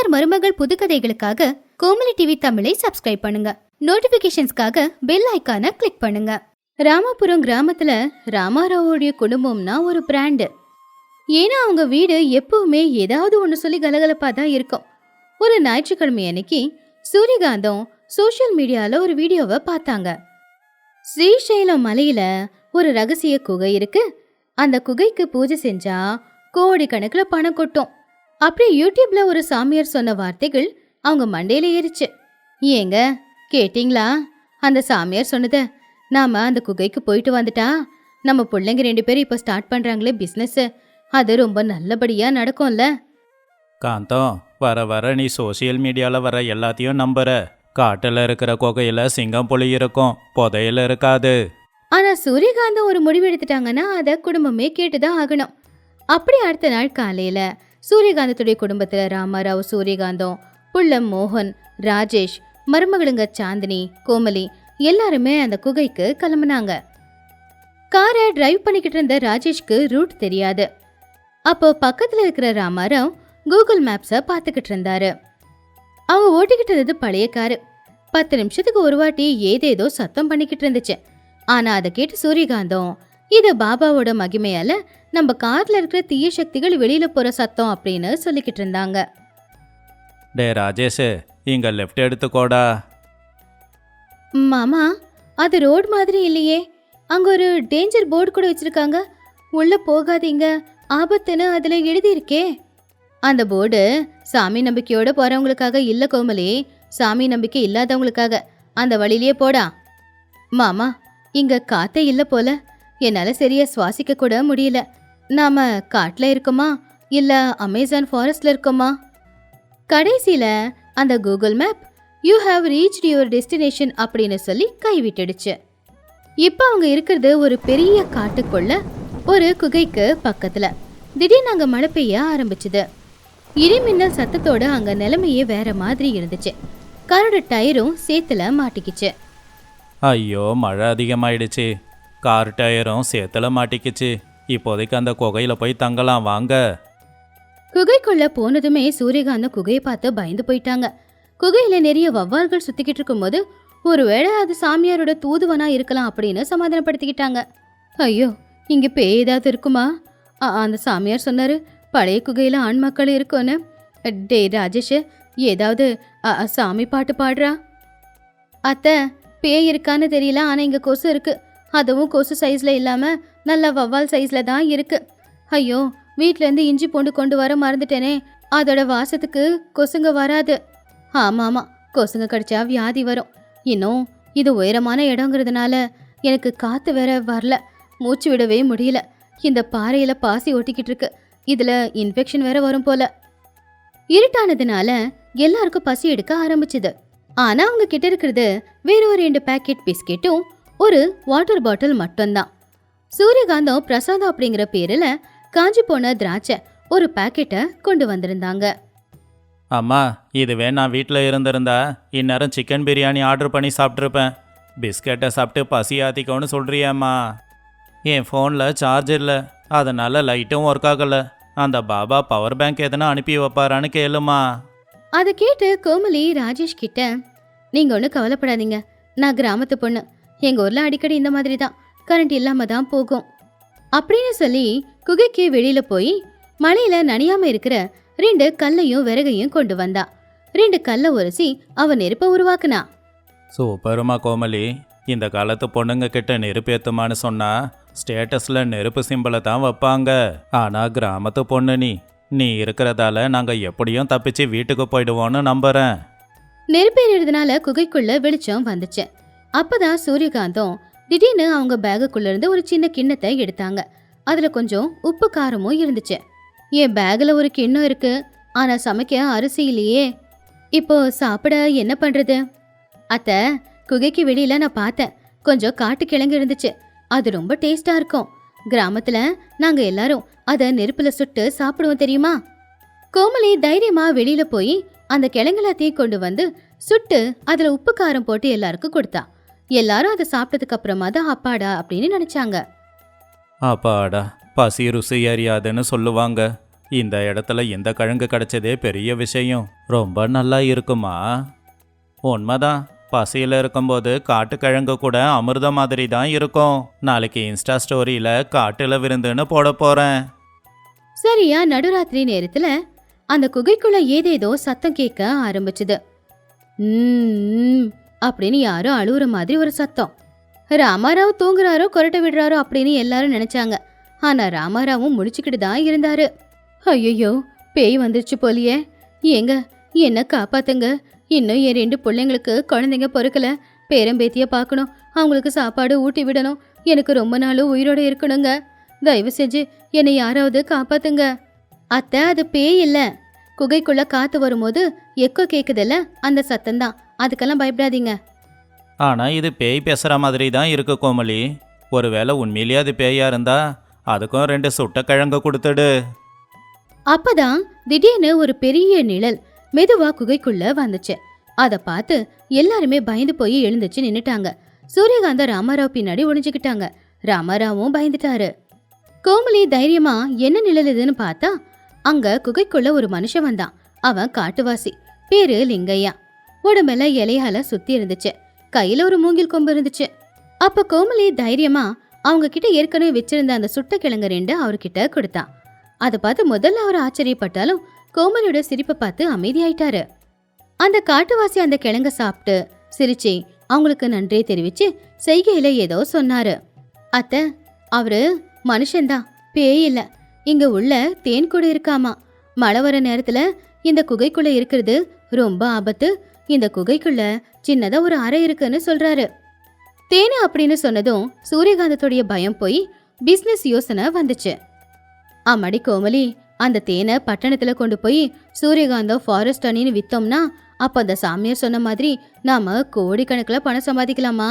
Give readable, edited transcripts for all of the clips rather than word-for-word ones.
மாமியார் மருமகள் புதுக்கதைகளுக்காக கோமலி டிவி தமிழை சப்ஸ்கிரைப் பண்ணுங்க. நோட்டிபிகேஷன்ஸ்க்காக பெல் ஐக்கான கிளிக் பண்ணுங்க. ராமாபுரம் கிராமத்துல ராமாராவோடைய குடும்பம்னா ஒரு பிராண்டு. ஏன்னா அவங்க வீடு எப்பவுமே ஏதாவது ஒன்று சொல்லி கலகலப்பா தான் இருக்கும். ஒரு ஞாயிற்றுக்கிழமை அன்னைக்கு சூரியகாந்தம் சோசியல் மீடியால ஒரு வீடியோவை பார்த்தாங்க. ஸ்ரீசைலம் மலையில ஒரு ரகசிய குகை இருக்கு. அந்த குகைக்கு பூஜை செஞ்சா கோடிக்கணக்கில் பணம் கொட்டும். அப்படி யூடியூப்ல ஒரு சாமியார் சொன்ன வார்த்தைகள் அவங்க மண்டையில ஏறிச்சு. ஏங்க கேட்டீங்களா? அந்த சாமியார் சொன்னத நாம அந்த குகைக்கு போயிட்டு வந்துட்டா நம்ம பிள்ளைங்க 2 பேரும் இப்போ ஸ்டார்ட் பண்றாங்களே பிஸ்னஸ், அது ரொம்ப நல்லபடியா நடக்கும்ல. காந்தம், வர வர நீ சோசியல் மீடியாவில் வர எல்லாத்தையும் நம்புற. காட்டில் இருக்கிற குகையில சிங்கம் புலி இருக்கும், புதையில இருக்காது. ஆனா சூரியகாந்தம் ஒரு முடிவு எடுத்துட்டாங்கன்னா அதை குடும்பமே கேட்டுதான் ஆகணும். அப்படி அடுத்த நாள் காலையில சூரியகாந்தத்துடைய குடும்பத்துல ராமாராவ், சூரியகாந்தம், புள்ளம் மோகன், ராஜேஷ், மருமகளுங்க சாந்தினி, கோமலி எல்லாருமே அந்த குகைக்கு கிளம்புனாங்க. காரை டிரைவ் பண்ணிக்கிட்டு இருந்த ராஜேஷ்க்கு ரூட் தெரியாது. அப்போ பக்கத்துல இருக்கிற ராமாராவ் கூகுள் மேப்ஸை பார்த்துக்கிட்டு இருந்தாரு. அவங்க ஓட்டிக்கிட்டு இருந்தது பழைய காரு. 10 நிமிஷத்துக்கு ஒரு வாட்டி ஏதேதோ சத்தம் பண்ணிக்கிட்டு இருந்துச்சு. ஆனா அதை கேட்டு சூரியகாந்தம், இது பாபாவோட மகிமையால நம்ம கார்ல இருக்கிற தீய சக்திகள் வெளியில போற சத்தம் அப்படின்னு சொல்லிக்கிட்டு இருந்தாங்க. டே ராஜேஷ், இங்க லெஃப்ட் எடுத்துக்கோடா. மாமா, அது ரோடு மாதிரி இல்லையே. அங்க ஒரு டேஞ்சர் போர்டு கூட வச்சிருக்காங்க. உள்ள போகாதீங்க, ஆபத்துன்னு அதுல எழுதியிருக்கே. அந்த போர்டு சாமி நம்பிக்கையோட போறவங்களுக்காக இல்ல கோமலி, சாமி நம்பிக்கை இல்லாதவங்களுக்காக. அந்த வழியிலேயே போடா. மாமா, இங்க காத்தே இல்ல போல. என்னால சரியா சுவாசிக்க கூட முடியல. நாம காட்டுல இருக்கோமா இல்ல அமேசான் ஃபாரஸ்ட்ல இருக்கோமா? கடைசியில அந்த Google map you have reached your destination அப்படின்னு சொல்லி கைவிட்டுடுச்சு. இப்ப அவங்க இருக்கிறது ஒரு பெரிய காட்டுக்குள்ள ஒரு குகைக்கு பக்கத்துல. திடீர்னு அங்க மழை பெய்ய ஆரம்பிச்சுது. இடிமின்னல் சத்தத்தோட அங்க நிலைமையே வேற மாதிரி இருந்துச்சு. காரோட டயரும் சேத்துல மாட்டிக்கிச்சு. ஐயோ, மழை அதிகமாயிடுச்சு. கார் டயரும் சேத்துல மாட்டிக்கிச்சு. இப்போதைக்கு அந்த குகையில போய் தங்கலாம் வாங்க. குகைக்குள்ள போனதுமே சூரியகாந்தம் குகையை பார்த்து பயந்து போயிட்டாங்க. குகையில நிறைய வவ்வால்கள் சுத்திக்கிட்டு இருக்கும்போது ஒருவேளை அது சாமியாரோட தூதுவனா இருக்கலாம் அப்படின்னு சமாதானப்படுத்திக்கிட்டாங்க. ஐயோ, இங்க பேய் ஏதாவது இருக்குமா? அந்த சாமியார் சொன்னாரு பழைய குகையில ஆண்மக்கள் இருக்கும்னு. டே ராஜேஷ், ஏதாவது சாமி பாட்டு பாடுறா. அத்தை, பேய் இருக்கான்னு தெரியல, ஆனா இங்க கொசு இருக்கு. அதுவும் கொசு சைஸ்ல இல்லாம நல்ல வவ்வால் சைஸ்ல தான் இருக்கு. ஐயோ, வீட்ல இருந்து இஞ்சி பூண்டு கொண்டு வர மறந்துட்டேனே. அதோட வாசத்துக்கு கொசுங்க வராது. ஆமா, கொசுங்க கடிச்சா வியாதி வரும். இன்னும் இது உயரமான இடங்கிறதுனால எனக்கு காத்து வேற வரல, மூச்சு விடவே முடியல. இந்த பாறையில பாசி ஒட்டிக்கிட்டு இருக்கு, இதுல இன்ஃபெக்ஷன் வேற வரும் போல. இருட்டானதுனால எல்லாருக்கும் பசி எடுக்க ஆரம்பிச்சுது. ஆனா அவங்க கிட்ட இருக்கிறது வேற ஒரு 2 பேக்கெட் பிஸ்கெட்டும் ஒரு வாட்டர் பாட்டில் மட்டும்தான். சூரியகாந்தம் பிரசாதம் அப்படிங்கிற பேர்ல காஞ்சி போன திராட்சை ஒரு பேக்கெட்டை கொண்டு வந்திருந்தாங்க. அம்மா, இதுவே நான் வீட்டில் இருந்திருந்தா இந்நேரம் சிக்கன் பிரியாணி ஆர்டர் பண்ணி சாப்பிட்ருப்பேன். பிஸ்கெட்டை சாப்பிட்டு பசி ஆத்திக்கோன்னு சொல்கிறியாம்மா? என் ஃபோனில் சார்ஜ் இல்லை, அதனால் லைட்டும் ஒர்க் ஆகலை. அந்த பாபா பவர் பேங்க் எதனா அனுப்பி வைப்பாரான்னு கேளுமா. அதை கேட்டு கோமலி ராஜேஷ் கிட்ட, நீங்க ஒன்றும் கவலைப்படாதீங்க, நான் கிராமத்து பொண்ணு. எங்க ஊர்ல அடிக்கடி இந்த மாதிரி தான் கரண்ட் இல்லாம தான் போகும் அப்படின்னு சொல்லி குகைக்கு வெளியில போய் மழையில நனையாம இருக்கிற 2 கல்லையும் விறகையும் கொண்டு வந்தா. 2 கல்லை உரசி அவ நெருப்ப உருவாக்குனா. சூப்பருமா கோமலி, இந்த காலத்து பொண்ணுங்க கிட்ட நெருப்பு ஏத்துமான்னு சொன்னா ஸ்டேட்டஸ்ல நெருப்பு சிம்பிளை தான் வைப்பாங்க. ஆனா கிராமத்து பொண்ணு நீ இருக்கிறதால நாங்க எப்படியும் தப்பிச்சு வீட்டுக்கு போயிடுவோன்னு நம்புறேன். நெருப்பேறியதுனால குகைக்குள்ள வெளிச்சம் வந்துச்சு. அப்பதான் சூரியகாந்தம் திடீர்னு அவங்க பேகுக்குள்ள இருந்து ஒரு சின்ன கிண்ணத்தை எடுத்தாங்க. அதுல கொஞ்சம் உப்பு காரமும் இருந்துச்சு. என் பேக்ல ஒரு கிண்ணம் இருக்கு, ஆனா சமைக்க அரிசி இல்லையே, இப்போ சாப்பிட என்ன பண்றது? அத்தை, குகைக்கு வெளியில நான் பார்த்தேன், கொஞ்சம் காட்டு கிழங்கு இருந்துச்சு. அது ரொம்ப டேஸ்டா இருக்கும். கிராமத்துல நாங்க எல்லாரும் அத நெருப்புல சுட்டு சாப்பிடுவோம் தெரியுமா? கோமலி தைரியமா வெளியில போய் அந்த கிழங்குலாத்தையும் கொண்டு வந்து சுட்டு அதுல உப்பு காரம் போட்டு எல்லாருக்கும் கொடுத்தா. எல்லாரும் அதை சாப்பிட்டதுக்கு அப்புறமா தான் அப்பாடா அப்படின்னு நினைச்சாங்க. அப்பாடா, பசி ருசி அறியாதுன்னு சொல்லுவாங்க. இந்த இடத்துல இந்த கிழங்கு கிடைச்சதே பெரிய விஷயம். ரொம்ப நல்லா இருக்குமா? உண்மைதான். பசியில் இருக்கும்போது காட்டுக்கிழங்கு கூட அமிர்தம் மாதிரி தான் இருக்கும். நாளைக்கு இன்ஸ்டா ஸ்டோரியில காட்டுல விருந்துன்னு போட போறேன். சரியா நடுராத்திரி நேரத்துல அந்த குகைக்குள்ள ஏதேதோ சத்தம் கேட்க ஆரம்பிச்சுது. அப்படின்னு யாரோ அழுவுற மாதிரி ஒரு சத்தம். ராமாராவ் தூங்குறாரோ கொரட்டை விடுறாரோ அப்படின்னு எல்லாரும் நினைச்சாங்க. ஆனா ராமாராவும் முடிச்சுக்கிட்டு தான் இருந்தாரு. ஐயோ, பேய் வந்துருச்சு போலியே. ஏங்க, என்ன காப்பாத்துங்க. இன்னும் என் 2 பிள்ளைங்களுக்கு குழந்தைங்க பொறுக்கல. பேரம்பேத்திய பார்க்கணும், அவங்களுக்கு சாப்பாடு ஊட்டி விடணும். எனக்கு ரொம்ப நாளும் உயிரோட இருக்கணுங்க. தயவு செஞ்சு என்னை யாராவது காப்பாத்துங்க. அத்தை, அது பேய் இல்ல. குகைக்குள்ள காத்து வரும்போது எக்கோ கேக்குதுல்ல, அந்த சத்தம்தான். அதுக்கெல்லாம் பயப்படாதீங்க. ஆனா இது பேய் பேசுற மாதிரி தான் இருக்கு கோமலி. ஒருவேளை உண்மையிலேயே அது பேயா இருந்தா அதுக்கும் 2 சுட்ட கிழங்கு கொடுத்துடு. அப்பதான் திடீர்னு ஒரு பெரிய நிழல் மெதுவா குகைக்குள்ள வந்துச்சு. அத பார்த்து எல்லாருமே பயந்து போய் எழுந்துச்சு நின்னுட்டாங்க. சூரியகாந்த ராமாராவ் பின்னாடி ஒளிஞ்சுக்கிட்டாங்க. ராமாராவும் பயந்துட்டாரு. கோமலி தைரியமா என்ன நிழல் இதுன்னு பார்த்தா அங்க குகைக்குள்ள ஒரு மனுஷன் வந்தான். அவன் காட்டுவாசி. பேரு லிங்கையா. உடம்பெல்ல இலையால சுத்தி இருந்துச்சு. கையில ஒரு மூங்கில் கொம்பு இருந்துச்சு. அப்ப கோமலி தைரியமா அவங்க கிட்ட ஏற்கனவே வச்சிருந்த அந்த சுட்ட கிழங்கு 2 அவர்கிட்ட கொடுத்தான். அதை பார்த்து முதல்ல அவர் ஆச்சரியப்பட்டாலும் கோமலியோட சிரிப்பை பார்த்து அமைதியாயிட்டாரு. அந்த காட்டுவாசி அந்த கிழங்க சாப்பிட்டு சிரிச்சு அவங்களுக்கு நன்றியை தெரிவிச்சு செய்கையில ஏதோ சொன்னாரு. அத்தை, அவரு மனுஷன்தான், பேய் இல்ல. இங்க உள்ள தேன் கூட இருக்காமா. மழை வர நேரத்துல இந்த குகைக்குள்ள இருக்கிறது ரொம்ப ஆபத்து. இந்த குகைக்குள்ள சின்னதா ஒரு அறை இருக்குன்னு சொல்றாரு. தேனு அப்படின்னு சொன்னதும் சூரியகாந்தத்துடைய பயம் போய் பிசினஸ் யோசனை வந்துச்சு. ஆமாடி கோமலி, அந்த தேனை பட்டணத்துல கொண்டு போய் சூரியகாந்தம் ஃபாரஸ்ட் அணின்னு வித்தோம்னா அப்ப அந்த சாமியார் சொன்ன மாதிரி நாம கோடிக்கணக்கில் பணம் சம்பாதிக்கலாமா?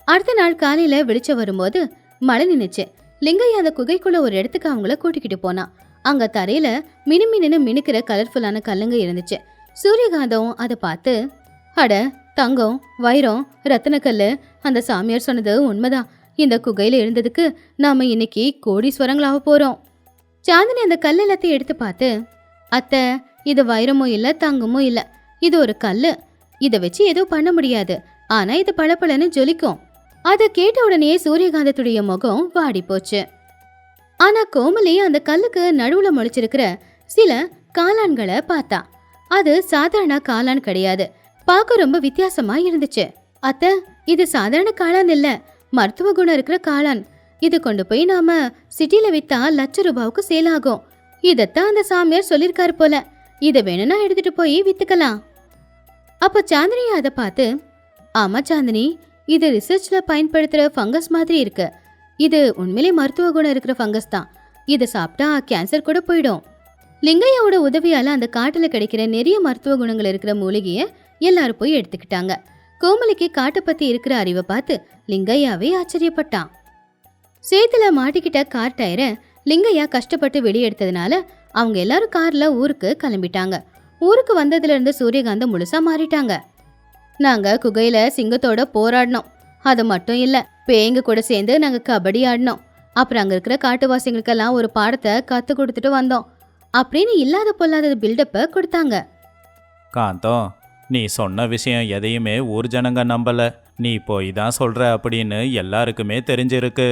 அடுத்த நாள் காலையில வெளிச்சம் வரும்போது மழை நின்னுச்சு. லிங்கையா அந்த குகைக்குள்ள ஒரு இடத்துக்கு அவங்கள கூட்டிக்கிட்டு போனா. அங்க தரையில மினுமின்னு மினுக்கிற கலர்ஃபுல்லான கல்லுங்க இருந்துச்சு. சூரியகாந்தம் அதை பார்த்து, அட தங்கம், வைரம், ரத்தினக்கல்லு, அந்த சாமியார் சொன்னது உண்மைதான். இந்த குகையில இருந்ததுக்கு நாம இன்னைக்கு கோடீஸ்வரங்களாக போறோம். சாந்தினி அந்த கல் எல்லாத்தையும் எடுத்து பார்த்து, அத்தை, இது வைரமும் இல்ல, தங்கமும் இல்ல. இது ஒரு கல்லு. இதை வச்சு எதுவும் பண்ண முடியாது. ஆனா இது பளபளன்னு ஜொலிக்கும். அதை கேட்ட உடனே சூரியகாந்தத்துடைய முகம் வாடி போச்சு. ஆனா கோமலி அந்த கல்லுக்கு நடுவுல முளைச்சிருக்கிற சில காளான்களை பார்த்தா. அது சாதாரண காளான் கிடையாது. பார்க்க ரொம்ப வித்தியாசமா இருந்துச்சு. அத்தை, இது சாதாரண காளான் இல்ல, மருத்துவ குணம் இருக்கிற காளான். இது கொண்டு போய் நாம சிட்டில வித்தா ₹1,00,000 சேல் ஆகும். இதத்தான் அந்த சாமியார் சொல்லிருக்காரு போல. இதை வேணும்னா எடுத்துட்டு போய் வித்துக்கலாம். அப்ப சாந்தினி அதை பார்த்து, ஆமா சாந்தினி, இது ரிசர்ச்ல பயன்படுத்துற ஃபங்கஸ் மாதிரி இருக்கு. இது உண்மையிலே மருத்துவ குணம் இருக்கிற ஃபங்கஸ் தான். இதை சாப்பிட்டா கேன்சர் கூட போயிடும். லிங்கையாவோட உதவியால அந்த காட்டுல கிடைக்கிற நிறைய மருத்துவ குணங்கள் இருக்கிற மூலிகைய எல்லாரும் போய் எடுத்துக்கிட்டாங்க. கோமலிக்கு காட்டை பத்தி இருக்கிற அறிவை பார்த்து லிங்கையாவே ஆச்சரியப்பட்டான். சேத்துல மாட்டிக்கிட்ட கார் டயரை லிங்கையா கஷ்டப்பட்டு வெளியெடுத்ததுனால அவங்க எல்லாரும் கார்ல ஊருக்கு கிளம்பிட்டாங்க. ஊருக்கு வந்ததுல இருந்து சூரியகாந்தம் முழுசா மாறிட்டாங்க. நாங்க குகையில சிங்கத்தோட போராடினோம். அது மட்டும் இல்ல, பேய்ங்க கூட சேர்ந்து நாங்க கபடி ஆடினோம். அப்புறம் அங்க இருக்கிற காட்டுவாசிகளுக்கெல்லாம் ஒரு பாடத்தை கத்து கொடுத்துட்டு வந்தோம் அப்படின்னு இல்லாத பொல்லாத பில்டப்ப கொடுத்தாங்க. காந்தம், நீ சொன்ன விஷயம் எதையுமே ஊர் ஜனங்க நம்பல. நீ போய் தான் சொல்ற அப்படின்னு எல்லாருக்குமே தெரிஞ்சிருக்கு.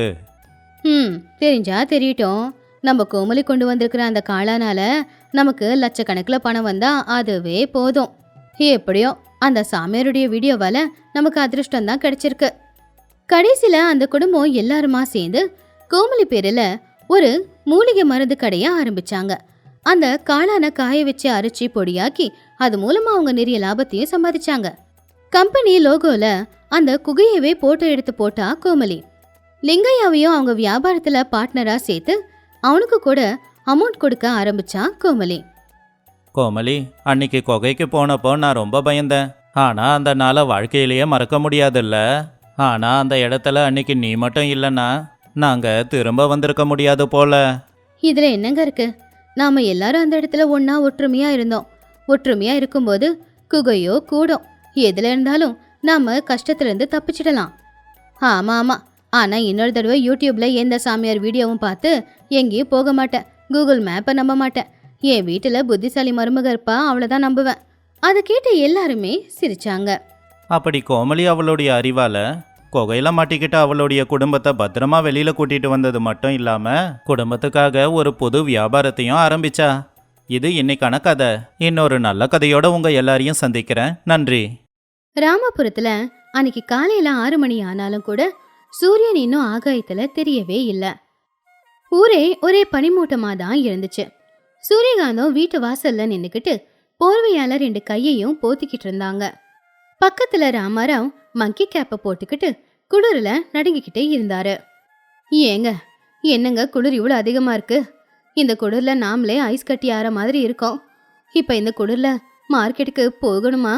தெரிஞ்சா தெரியட்டும். நம்ம கோமலி கொண்டு வந்திருக்கிற அந்த காளானால நமக்கு லட்சக்கணக்கில் பணம் வந்தா அதுவே போதும். எப்படியோ அந்த சாமியாருடைய வீடியோவால நமக்கு அதிர்ஷ்டம் தான் கிடைச்சிருக்கு. கடைசியில அந்த குடும்பம் எல்லாருமா சேர்ந்து கோமலி பேரில் ஒரு மூலிகை மருந்து கடையை ஆரம்பிச்சாங்க. அந்த காளானை காய வச்சு அரைச்சி பொடியாக்கி அது மூலமா அவங்க நிறைய லாபத்தையும் சம்பாதிச்சாங்க. கம்பெனி லோகோல அந்த குகையவே போட்டோ எடுத்து போட்டா கோமலி. லிங்கையாவையும் அவங்க வியாபாரத்துல பார்ட்னரா சேர்த்து அவனுக்கு கூட அமௌண்ட் கொடுக்க ஆரம்பிச்சான் கோமலி. கோமலி, அன்னைக்கு குகைக்கு போனப்போ நான் ரொம்ப பயந்தேன். ஆனா அந்த நாளை வாழ்க்கையிலேயே மறக்க முடியாதுல்ல. ஆனா அந்த இடத்துல அன்னைக்கு நீ மட்டும் இல்லைன்னா நாங்க திரும்ப வந்திருக்க முடியாது போல. இதுல என்னங்க இருக்கு? நாம எல்லாரும் அந்த இடத்துல ஒன்னா ஒற்றுமையா இருந்தோம். ஒற்றுமையா இருக்கும்போது குகையோ கூடும் எதுல இருந்தாலும் நாம கஷ்டத்துல இருந்து தப்பிச்சிடலாம். ஆமா ஆமா, ஆனா இன்னொரு தடவை யூடியூப்ல எந்த சாமியார் வீடியோவும் பார்த்து எங்கேயும் போக மாட்டேன். கூகுள் மேப்பை நம்ப மாட்டேன். என் வீட்டுல புத்திசாலி மருமக இருப்பா, அவ்வளவுதான் நம்புவேன். அதை கேட்ட எல்லாருமே சிரிச்சாங்க. அப்படி கோமலி அவளுடைய அறிவால குகையில மாட்டிக்கிட்டு அவளுடைய குடும்பத்தை பத்திரமா வெளியில கூட்டிட்டு வந்தது மட்டும் இல்லாம குடும்பத்துக்காக ஒரு புது வியாபாரத்தையும் ஆரம்பிச்சா. இது இன்னைக்கான கதை. இன்னொரு நல்ல கதையோட உங்க எல்லாரையும் சந்திக்கிறேன். நன்றி. ராமபுரத்துல அன்னைக்கு காலையில 6 மணி ஆனாலும் கூட சூரியன் இன்னும் ஆகாயத்துல தெரியவே இல்ல. ஊரே ஒரே பனிமூட்டமா தான் இருந்துச்சு. சூரியகாந்தம் வீட்டு வாசல்ல நின்னுக்கிட்டு போர்வையால 2 கையையும் போத்திக்கிட்டு இருந்தாங்க. பக்கத்துல ராமாராவ் மங்கி கேப்ப போட்டுக்கிட்டு குளிர்ல நடுங்கிக்கிட்டே இருந்தாரு. ஏங்க, என்னங்க குளிர் இவ்வளவு அதிகமா இருக்கு? இந்த குளிர்ல நாமளே ஐஸ் கட்டி ஆற மாதிரி இருக்கோம். இப்ப இந்த குளிர்ல மார்க்கெட்டுக்கு போகணுமா?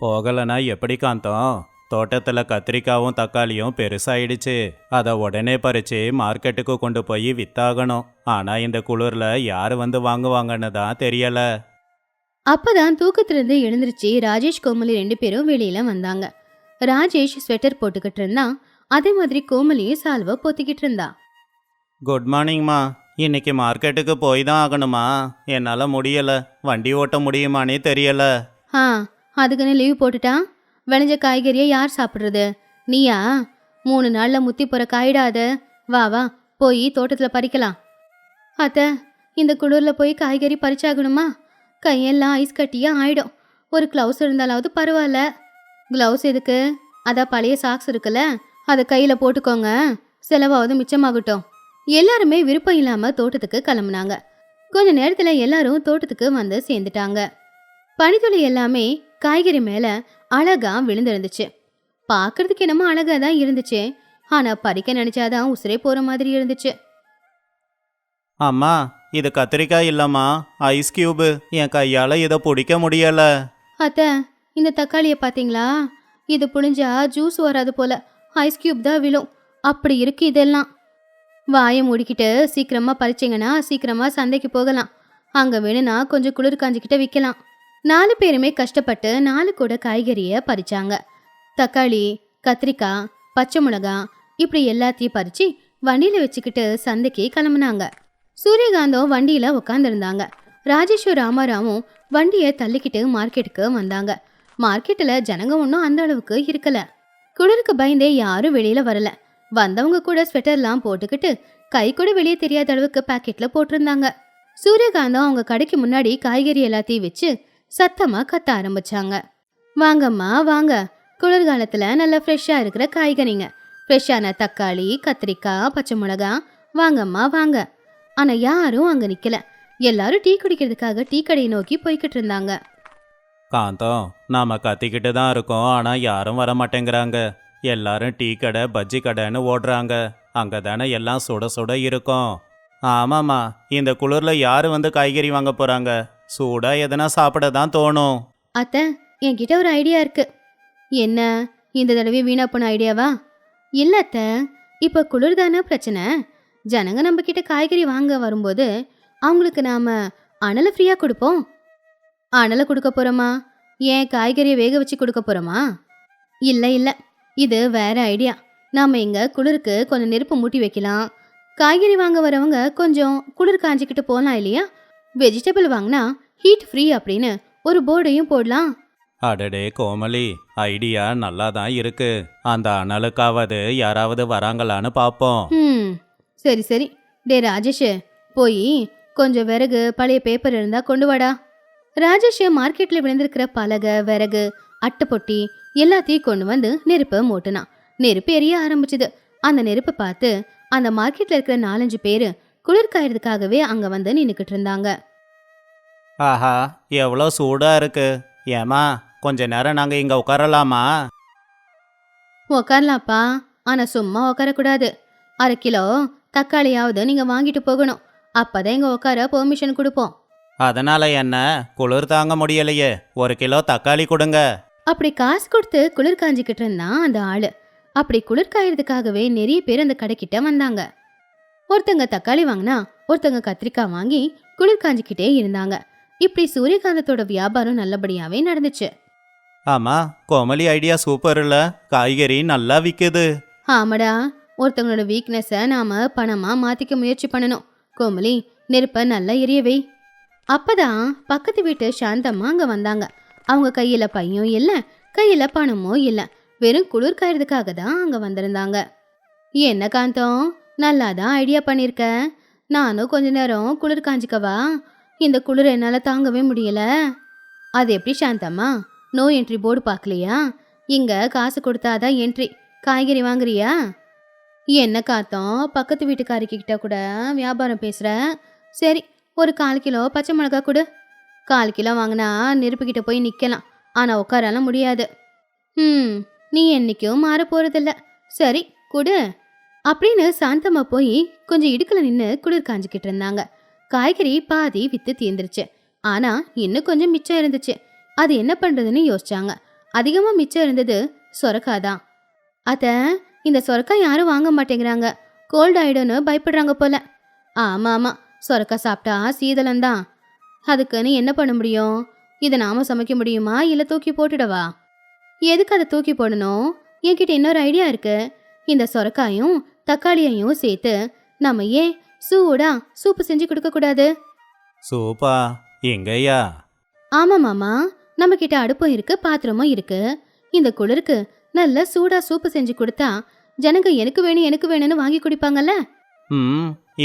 போகலனா எப்படி காந்தம்? தோட்டத்துல கத்திரிக்காவும் தக்காளியும் பெருசாயிடுச்சு. அதை உடனே பறிச்சு மார்க்கெட்டுக்கு கொண்டு போய் வித்தாகணும். ஆனா இந்த குளிர்ல யாரு வந்து வாங்குவாங்கன்னு தான் தெரியல. அப்பதான் தூக்கத்திலிருந்து எழுந்திருச்சு ராஜேஷ் கோமலி 2 பேரும் வெளியில வந்தாங்க. ராஜேஷ் ஸ்வெட்டர் போட்டுக்கிட்டு இருந்தான். அதே மாதிரி கோமலியும் சால்வை போத்திக்கிட்டு இருந்தா. குட் மார்னிங்மா. இன்னைக்கு மார்க்கெட்டுக்கு போய் தான் ஆகணுமா? என்னால் முடியல. வண்டி ஓட்ட முடியுமானே தெரியல. அதுக்குன்னு லீவ் போட்டுட்டா விளைஞ்ச காய்கறியை யார் சாப்பிட்றது? நீயா? 3 நாள்ல முத்தி போற காயிடாத. வா வா, போய் தோட்டத்துல பறிக்கலாம். அத்தை, இந்த குளிர்ல போய் காய்கறி பறிச்சாகணுமா? கையெல்லாம் ஐஸ் கட்டியா ஆயிடும். ஒரு கிளவுஸ் இருந்தாலாவது பரவாயில்ல. கிளவுஸ் எதுக்கு? அதான் பழைய சாக்ஸ் இருக்குல்ல, அதை கையில போட்டுக்கோங்க. செலவாவது மிச்சமாகட்டும். எல்லாருமே விருப்பம் இல்லாம தோட்டத்துக்கு கிளம்புனாங்க. கொஞ்ச நேரத்துல எல்லாரும் தோட்டத்துக்கு வந்து சேர்ந்துட்டாங்க. பனித்துளி எல்லாமே காய்கறி மேல அழகா விழுந்திருந்துச்சு. பாக்குறதுக்கு என்னமோ அழகா தான் இருந்துச்சு. ஆனா பறிக்க நினைச்சாதான் உசுரே போற மாதிரி இருந்துச்சு. அம்மா, இது கத்திரிக்காய் இல்லம்மா, ஐஸ் கியூபு. என் கையால இதை பிடிக்க முடியல. அத்தை, இந்த தக்காளியை பாத்தீங்களா? இது புளிஞ்சா ஜூஸ் வராது போல, ஐஸ் கியூப் தான் விழும். அப்படி இருக்கு இதெல்லாம். வாயை மூடிக்கிட்டு சீக்கிரமா பறிச்சிங்கன்னா சீக்கிரமா சந்தைக்கு போகலாம். அங்க வேணும்னா கொஞ்சம் குளிர் காஞ்சிக்கிட்ட விற்கலாம். 4 பேருமே கஷ்டப்பட்டு 4 கூட காய்கறியை பறிச்சாங்க. தக்காளி, கத்திரிக்காய், பச்சை மிளகா இப்படி எல்லாத்தையும் பறிச்சு வண்டியில வச்சுக்கிட்டு சந்தைக்கு கிளம்புனாங்க. சூரியகாந்தம் வண்டியில உட்காந்துருந்தாங்க. ராஜேஷும் ராமாராவும் வண்டியை தள்ளிக்கிட்டு மார்க்கெட்டுக்கு வந்தாங்க. மார்க்கெட்டில் ஜனங்க ஒன்றும் அந்த அளவுக்கு இருக்கல. குளிருக்கு பயந்தே யாரும் வெளியில வரல. வந்தவங்க கூட ஸ்வெட்டர்லாம் போட்டுக்கிட்டு கை கூட வெளியே தெரியாத அளவுக்கு பாக்கெட்ல போட்டிருந்தாங்க. சூரியகாந்தம் அவங்க கடைக்கு முன்னாடி காய்கறி எல்லாத்தையும் வச்சு சத்தமா கத்த ஆரம்பிச்சாங்க. வாங்கம்மா வாங்க, குளிர்காலத்துல நல்லா ஃப்ரெஷ்ஷா இருக்கிற காய்கறிங்க, ஃப்ரெஷ்ஷான தக்காளி, கத்திரிக்காய், பச்சை மிளகா, வாங்கம்மா வாங்க. ஆனா யாரும் அங்க நிக்கல. எல்லாரும் டீ குடிக்கிறதுக்காக டீ கடையை நோக்கி போய்கிட்டு இருந்தாங்க. காந்தம், நாம கத்திக்கிட்டு தான் இருக்கோம், ஆனா யாரும் வர மாட்டேங்கிறாங்க. எல்லாரும் டீ கடை, பஜ்ஜி கடைன்னு ஓடுறாங்க. அங்கே தானே எல்லாம் சுட சுட இருக்கும். ஆமாம்மா, இந்த குளிர்ல யாரு வந்து காய்கறி வாங்க போறாங்க? சூடா எதனா சாப்பிட தான் தோணும். அத்தை, என்கிட்ட ஒரு ஐடியா இருக்கு. என்ன, இந்த தடவை வீணா போன ஐடியாவா? இல்ல அத்தை, இப்ப குளிர் தானே பிரச்சனை. ஜனங்க நம்ம கிட்ட காய்கறி வாங்க வரும்போது அவங்களுக்கு நாம அனலை ஃப்ரீயா கொடுப்போம். அனலை கொடுக்க போறோமா? ஏன் காய்கறியை வேக வச்சு கொடுக்க போறோமா? இல்ல இல்ல, இது வேற ஐடியா. நாம இங்க குளிருக்கு கொஞ்சம் நெருப்பு மூட்டி வைக்கலாம். காய்கறி வாங்க வரவங்க கொஞ்சம் குளிர் காஞ்சிக்கிட்டு போகலாம் இல்லையா? வெஜிடபிள் வாங்கினா ஹீட் ஃப்ரீ அப்படின்னு ஒரு போர்டையும் போடலாம். அடடே கோமலி, ஐடியா நல்லா தான் இருக்கு. அந்த அனலுக்காவது யாராவது வராங்களான்னு பார்ப்போம். சரி சரி. டே ராஜேஷ், போய் கொஞ்சம் விறகு, பழைய பேப்பர் இருந்தா கொண்டு வாடா. ராஜேஷ் மார்க்கெட்ல விழுந்திருக்கிற பலகை, விறகு, அட்டை பொட்டி எல்லாத்தையும் கொண்டு வந்து நெருப்பை மூட்டினான். நெருப்பு எரிய ஆரம்பிச்சுது. அந்த நெருப்பை பார்த்து அந்த மார்க்கெட்ல இருக்கிற 4-5 பேரு குளிர் காயறதுக்காகவே அங்க வந்து நின்னுக்கிட்டு இருந்தாங்க. ஆஹா, எவ்வளோ சூடா இருக்கு. ஏமா, கொஞ்ச நேரம் நாங்க இங்க உட்காரலாமா? உக்காரலாப்பா, ஆனா சும்மா உட்காரக்கூடாது. 1/2 கிலோ தக்காளியாவது நீங்க வாங்கிட்டு போகணும். அப்பதான் இங்க உட்கார பெர்மிஷன் கொடுப்போம். அதனால என்ன, குளிர் தாங்க முடியலையே, 1 கிலோ தக்காளி கொடுங்க. அப்படி காசு கொடுத்து குளிர் காஞ்சிக்கிட்டு இருந்தான் அந்த ஆளு. அப்படி குளிர் காயறதுக்காகவே நிறைய பேர் அந்த கடைக்கிட்ட வந்தாங்க. ஒருத்தங்க தக்காளி வாங்கினா ஒருத்தங்க கத்திரிக்காய் வாங்கி குளிர் காஞ்சிக்கிட்டே இருந்தாங்க. இப்படி சூரியகாந்தத்தோட வியாபாரம் நல்லபடியாவே நடந்துச்சு. ஆமா, கோமலி ஐடியா சூப்பர் இல்ல? காய்கறி நல்லா விக்குது. ஆமாடா, ஒருத்தவங்களோட வீக்னஸை நாம பணமா மாத்திக்க முயற்சி பண்ணணும். கோமலி, நெருப்ப நல்லா எரியவை. அப்பதான் பக்கத்து வீட்டு சாந்தம்மா அங்க வந்தாங்க. அவங்க கையில பையும் இல்ல, கையில பணமும் இல்ல, வெறும் குளிர் காயறதுக்காக தான் அங்க வந்திருந்தாங்க. என்ன காந்தம், நல்லாதான் ஐடியா பண்ணிருக்க. நானும் கொஞ்ச நேரம் குளிர் காஞ்சிக்கவா? இந்த குளிர் என்னால தாங்கவே முடியல. அது எப்படி சாந்தம்மா, நோ என்ட்ரி போர்டு பார்க்கலையா? இங்க காசு கொடுத்தாதான் என்ட்ரி. காய்கறி வாங்குறியா? என்ன காத்தோம், பக்கத்து வீட்டுக்காரிக்கு கிட்ட கூட வியாபாரம் பேசுற. சரி, ஒரு 1/4 கிலோ பச்சை மிளகா கொடு. 1/4 கிலோ வாங்கினா நெருப்புக்கிட்ட போய் நிக்கலாம், ஆனா உட்காராலாம் முடியாது. நீ என்னைக்கும் மாற போறதில்ல. சரி கொடு அப்படின்னு சாந்தம்மா போய் கொஞ்சம் இடுக்கல நின்று குளிர் காஞ்சிக்கிட்டு இருந்தாங்க. காய்கறி பாதி வித்து தீர்ந்துருச்சு. ஆனா இன்னும் கொஞ்சம் மிச்சம் இருந்துச்சு. அது என்ன பண்றதுன்னு யோசிச்சாங்க. அதிகமா மிச்சம் இருந்தது சொரக்காதான். அத்த, இந்த சொரக்காய் யாரும் வாங்க மாட்டேங்கிறாங்க, கோல்ட் ஆயிடும்னு பயப்படுறாங்க போல. ஆமா ஆமா, சொரக்காய் சாப்பிட்டா சீதளம்தான். அதுக்குன்னு என்ன பண்ண முடியும்? இதை நாம சமைக்க முடியுமா, இல்ல தூக்கி போட்டுடவா? எதுக்கு அதை தூக்கி போடணும்? என்கிட்ட இன்னொரு ஐடியா இருக்கு. இந்த சொரக்காயும் தக்காளியையும் சேர்த்து நம்ம ஏன் சூடா சூப்பு செஞ்சு கொடுக்க கூடாது? சூப்பா? எங்கய்யா? ஆமா மாமா, நம்ம கிட்ட அடுப்பும் இருக்கு, பாத்திரமும் இருக்கு. இந்த குளிருக்கு நல்ல சூடா சூப்பு செஞ்சு கொடுத்தா ஜனங்க எனக்கு வேணும் எனக்கு வேணும்னு வாங்கி குடிப்பாங்கல்ல.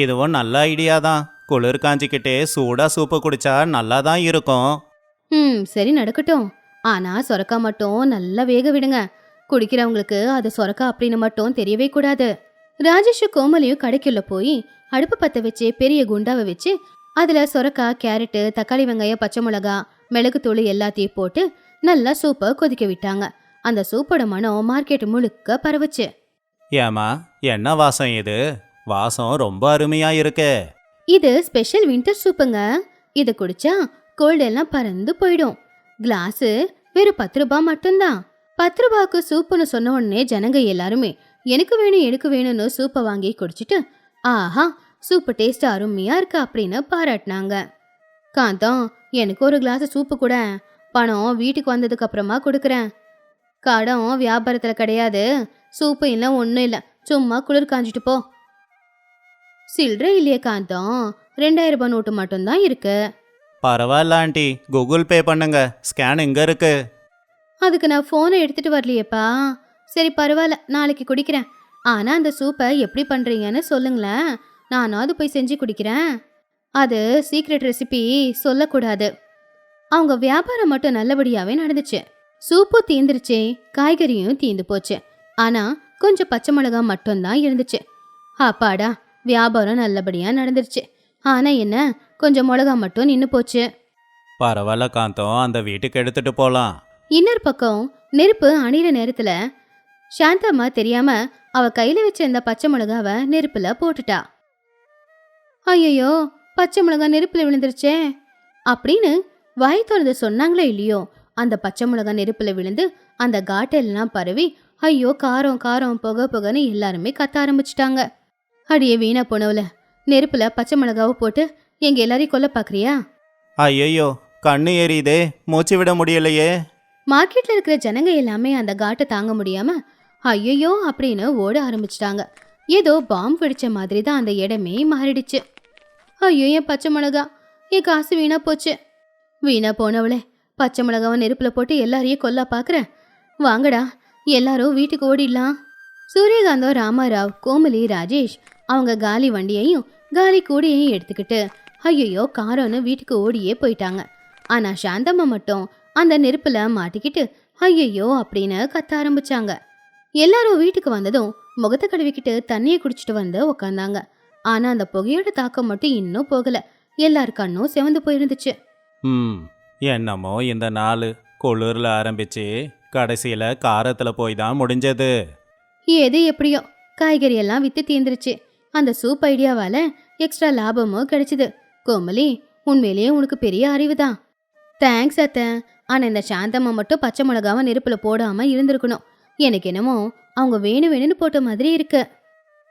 இதுவும் நல்ல ஐடியா தான். குளிர் காஞ்சிக்கிட்டே சூடா சூப்பு குடிச்சா நல்லா தான் இருக்கும். சரி நடக்கட்டும். ஆனா சொரக்கா மட்டும் நல்லா வேக விடுங்க. குடிக்கிறவங்களுக்கு அது சொரக்கா அப்படின்னு மட்டும் தெரியவே கூடாது. ராஜேஷும் கோமலியும் கடைக்குள்ள போய் அடுப்பு பத்த வச்சு பெரிய குண்டாவை வச்சு அதுல சொரக்கா, கேரட்டு, தக்காளி, வெங்காயம், பச்சை மிளகா, மிளகுத்தூள் எல்லாத்தையும் போட்டு நல்லா சூப்பை கொதிக்க விட்டாங்க. அந்த சூப்போட மனம் மார்க்கெட் முழுக்க பரவுச்சு. ஏமா, என்ன வாசம் இது? வாசம் ரொம்ப அருமையா இருக்கே. இது ஸ்பெஷல் வின்டர் சூப்புங்க. இதை குடிச்சா கோல்டு எல்லாம் பறந்து போயிடும். கிளாஸு வெறும் 10 ரூபாய் மட்டும்தான். 10 ரூபாய்க்கு சூப்புன்னு சொன்ன உடனே ஜனங்க எல்லாருமே எனக்கு வேணும் எனக்கு வேணும்னு சூப்பை வாங்கி குடிச்சிட்டு, ஆஹா சூப்பு டேஸ்ட் அருமையா இருக்கு அப்படின்னு பாராட்டினாங்க. காந்தம், எனக்கு ஒரு கிளாஸ் சூப்பு கூட. பணம் வீட்டுக்கு வந்ததுக்கு அப்புறமா கொடுக்குறேன். கடம் வியாபாரத்துல கிடையாது. சூப்பு இல்லை ஒன்றும் இல்லை, சும்மா குளிர் காஞ்சிட்டு போ. சில்லறை இல்லையே காந்தம், 2000 ரூபாய் நோட்டு மட்டும்தான் இருக்கு. பரவாயில்ல ஆண்டி, கூகுள் பே பண்ணுங்க. ஸ்கேன் எங்க இருக்கு? அதுக்கு நான் ஃபோனை எடுத்துட்டு வரலையேப்பா. சரி பரவாயில்ல, நாளைக்கு குடிக்கிறேன். ஆனா அந்த சூப்பை எப்படி பண்றீங்கன்னு சொல்லுங்களேன், நானாவது போய் செஞ்சு குடிக்கிறேன். அது சீக்ரெட் ரெசிபி சொல்லக்கூடாது. அவங்க வியாபாரம் மட்டும் நல்லபடியாவே நடந்துச்சு. சூப்பு தீந்துருச்சு, காய்கறியும் தீந்து போச்சு. ஆனா கொஞ்சம் பச்சை மிளகா மட்டும்தான் இருந்துச்சு. அப்பாடா, வியாபாரம் நல்லபடியா நடந்துருச்சு. ஆனா என்ன, கொஞ்சம் மிளகா மட்டும் நின்னு போச்சு. பரவாயில்ல காந்தம், அந்த வீட்டுக்கு எடுத்துட்டு போலாம். இன்னொரு பக்கம் நெருப்பு அணிற நேரத்துல சாந்தம்மா தெரியாம அவ கையில வச்சிருந்த பச்சை மிளகாவை நெருப்புல போட்டுட்டா. ஐயோ, பச்சை மிளகா நெருப்புல விழுந்துருச்சே அப்படின்னு வாய் திறந்து சொன்னாங்களே இல்லையோ, அந்த பச்சை மிளகா நெருப்புல விழுந்து அந்த காட்டெல்லாம் பரவி ஐயோ காரம் காரம் புகை புகைன்னு எல்லாருமே கத்த ஆரம்பிச்சிட்டாங்க. அடியே வீணா போனவல, நெருப்புல பச்சை மிளகாவை போட்டு எங்க எல்லாரையும் கொல்ல பாக்குறியா? ஐயோ, கண்ணு எரியுதே, மூச்சு விட முடியலையே. மார்க்கெட்ல இருக்கிற ஜனங்க எல்லாமே அந்த காட்டை தாங்க முடியாம ஐயோ அப்படின்னு ஓட ஆரம்பிச்சிட்டாங்க. ஏதோ பாம்பு வெடிச்ச மாதிரி தான் அந்த இடமே மாறிடுச்சு. ஐயோ, என் பச்சை மிளகா, என் காசு வீணா போச்சு. வீணா போனவளே, பச்சை மிளகாவை நெருப்புல போட்டு எல்லாரையும் கொல்ல பாக்குறேன். வாங்கடா, எல்லாரும் வீட்டுக்கு ஓடிடலாம். சூரியகாந்தம், ராமாராவ், கோமலி, ராஜேஷ் அவங்க காலி வண்டியையும் காலி கூடையையும் எடுத்துக்கிட்டு ஐயோ காரம்னு வீட்டுக்கு ஓடியே போயிட்டாங்க. ஆனா சாந்தம்மா மட்டும் அந்த நெருப்புல மாட்டிக்கிட்டு ஐயோ அப்படின்னு கத்த ஆரம்பிச்சாங்க. எல்லாரும் வீட்டுக்கு வந்ததும் முகத்தை கழுவிக்கிட்டு தண்ணியை குடிச்சிட்டு வந்து உக்காந்தாங்க. ஆனா அந்த புகையோட தாக்கம் மட்டும் இன்னும் போகல. எல்லார் கண்ணும் செவந்து போயிருந்துச்சு. என்னமோ இந்த நாள் குளிர்ல ஆரம்பிச்சு கடைசியில காரத்துல போய் தான் முடிஞ்சது. எது எப்படியோ காய்கறி எல்லாம் வித்து தீந்துருச்சு. அந்த சூப் ஐடியாவால எக்ஸ்ட்ரா லாபமும் கிடைச்சது. கோமலி, உண்மையிலேயே உனக்கு பெரிய அறிவுதான். தேங்க்ஸ் அத்தை. ஆனா இந்த சாந்தம்மா மட்டும் பச்சை மிளகாவை நெருப்புல போடாம இருந்திருக்கணும். எனக்கு என்னமோ அவங்க வேணும் வேணும்னு போட்ட மாதிரி இருக்கு.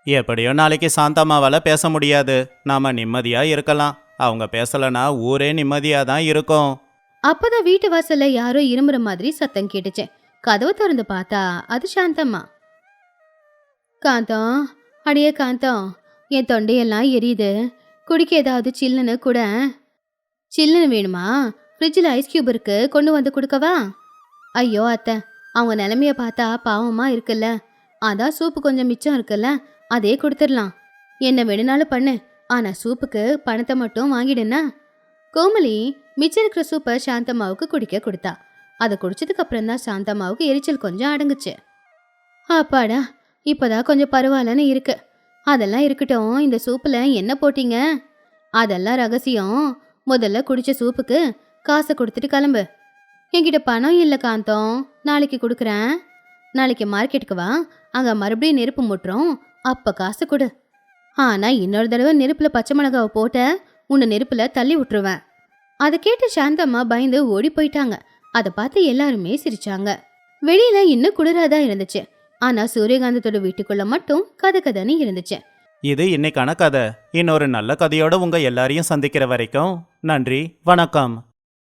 எப்படியோ நாளைக்கு சாந்தம்மாவால பேச முடியாது, நாம நிம்மதியா இருக்கலாம். அவங்க பேசலனா ஊரே நிம்மதியா தான் இருக்கும். அப்பதான் வீட்டு வாசல்ல யாரோ இருமுற மாதிரி சத்தம் கேட்டுச்சு. கதவை திறந்து பார்த்தா அது சாந்தம்மா. காந்தம், அடியே காந்தம், என் தொண்டையெல்லாம் எரியுது, குடிக்க ஏதாவது சில்லுன்னு கூட. சில்லுன்னு வேணுமா? ஃப்ரிட்ஜில் ஐஸ் கியூப் இருக்கு, கொண்டு வந்து கொடுக்கவா? ஐயோ அத்தை, அவங்க நிலைமைய பார்த்தா பாவமா இருக்குல்ல. அதான் சூப்பு கொஞ்சம் மிச்சம் இருக்குல்ல, அதே கொடுத்துடலாம். என்ன வேணுனாலும் பண்ணு, ஆனா சூப்புக்கு பணத்தை மட்டும் வாங்கிடுன்னா. கோமலி மிச்சம் இருக்கிற சூப்பை சாந்தம்மாவுக்கு குடிக்க கொடுத்தா. அதை குடிச்சதுக்கு அப்புறம் தான் சாந்தம்மாவுக்கு எரிச்சல் கொஞ்சம் அடங்குச்சு. அப்பாடா, இப்பதான் கொஞ்சம் பரவாயில்லன்னு இருக்கு. அதெல்லாம் இருக்கட்டும், இந்த சூப்புல என்ன போட்டீங்க? அதெல்லாம் ரகசியம். முதல்ல குடிச்ச சூப்புக்கு காசை கொடுத்துட்டு கிளம்பு. என்கிட்ட பணம் இல்லை காந்தம், நாளைக்கு கொடுக்குறேன். நாளைக்கு மார்க்கெட்டுக்கு வா, அங்க மறுபடியும் நெருப்பு முட்டுறோம், அப்ப காசு கொடு. ஆனா இன்னொரு தடவை நெருப்புல பச்சை மிளகாவை போட்ட உன்னை நெருப்புல தள்ளி விட்டுருவேன். அதை கேட்டு சாந்தம்மா பயந்து ஓடி போயிட்டாங்க. அதை பார்த்து எல்லாருமே சிரிச்சாங்க. வெளியில இன்னும் குளிராதான் இருந்துச்சு. ஆனா சூரியகாந்தத்தோட வீட்டுக்குள்ள மட்டும் கதகதன்னு இருந்துச்சு. இது இன்னைக்கான கதை. இன்னொரு நல்ல கதையோட உங்க எல்லாரையும் சந்திக்கிற வரைக்கும் நன்றி, வணக்கம்.